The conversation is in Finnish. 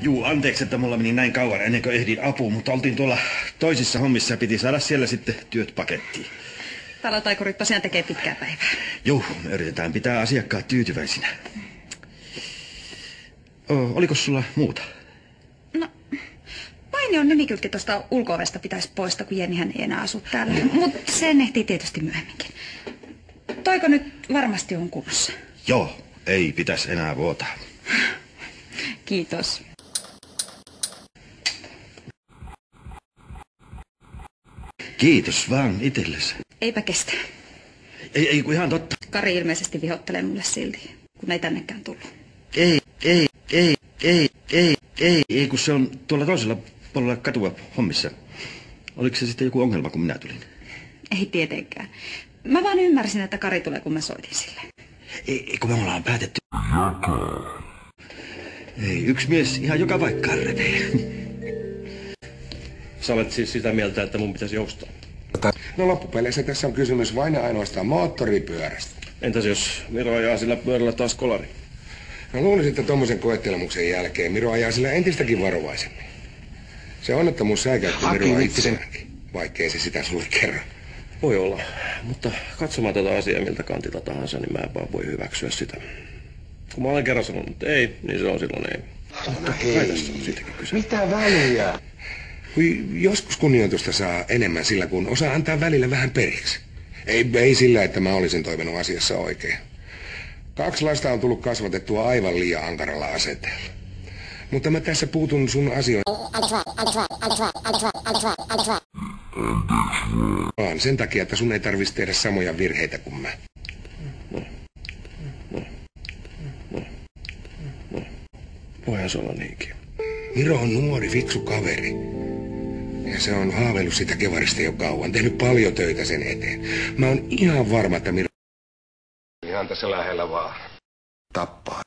Juu, anteeksi, että mulla meni näin kauan ennen kuin ehdin apuun, mutta oltiin tuolla toisissa hommissa ja piti saada siellä sitten työt pakettiin. Talotaikurit tosiaan tekee pitkää päivää. Juu, me yritetään pitää asiakkaat tyytyväisinä. Oliko sulla muuta? No, Painion nimikyltti tuosta ulko-ovesta pitäisi poistaa, kun Jennihän ei enää asu täällä. Mutta sen ehtii tietysti myöhemminkin. Toiko nyt varmasti on kunnossa? Joo, ei pitäisi enää vuotaa. Kiitos. Kiitos vaan itsellesi. Eipä kestä. Ei kun ihan totta. Kari ilmeisesti vihottelee mulle silti, kun ei tännekään tullut. Ei, kun se on tuolla toisella puolella katua hommissa. Oliko se sitten joku ongelma, kun minä tulin? Ei tietenkään. Mä vaan ymmärsin, että Kari tulee, kun mä soitin sille. Ei, kun me ollaan päätetty. Ei, yksi mies ihan joka paikkaan repee. Sä olet siis sitä mieltä, että mun pitäisi joustaa? No loppupeleissä tässä on kysymys vain ja ainoastaan moottoripyörästä. Entäs jos Miro ajaa sillä pyörällä taas kolari? No luulisin, että tommosen koettelemuksen jälkeen Miro ajaa sillä entistäkin varovaisemmin. Se onnettomuus säikäytti Miroa itseäänkin, vaikkei se sitä sulle kerro. Voi olla, mutta katsomaan tätä asiaa miltä kantilta tahansa, niin mä en vaan voi hyväksyä sitä. Kun mä olen kerran sanonut ei, niin se on silloin ei. Mutta hei, tässä on siitäkin kyse. mitä väliä? Joskus kunnioitusta saa enemmän sillä, kun osaa antaa välillä vähän periksi. Ei sillä, että mä olisin toiminut asiassa oikein. 2 lasta on tullut kasvatettua aivan liian ankaralla asenteella. Mutta mä tässä puutun sun asioihin. Vaan sen takia, että sun ei tarvitsisi tehdä samoja virheitä kuin mä. Voihan se olla niinkin. Miro on nuori, fiksu kaveri. Ja se on haaveillut sitä kevarista jo kauan, tehnyt paljon töitä sen eteen. Mä oon ihan varma, että Miro ihan tässä lähellä vaan tappaa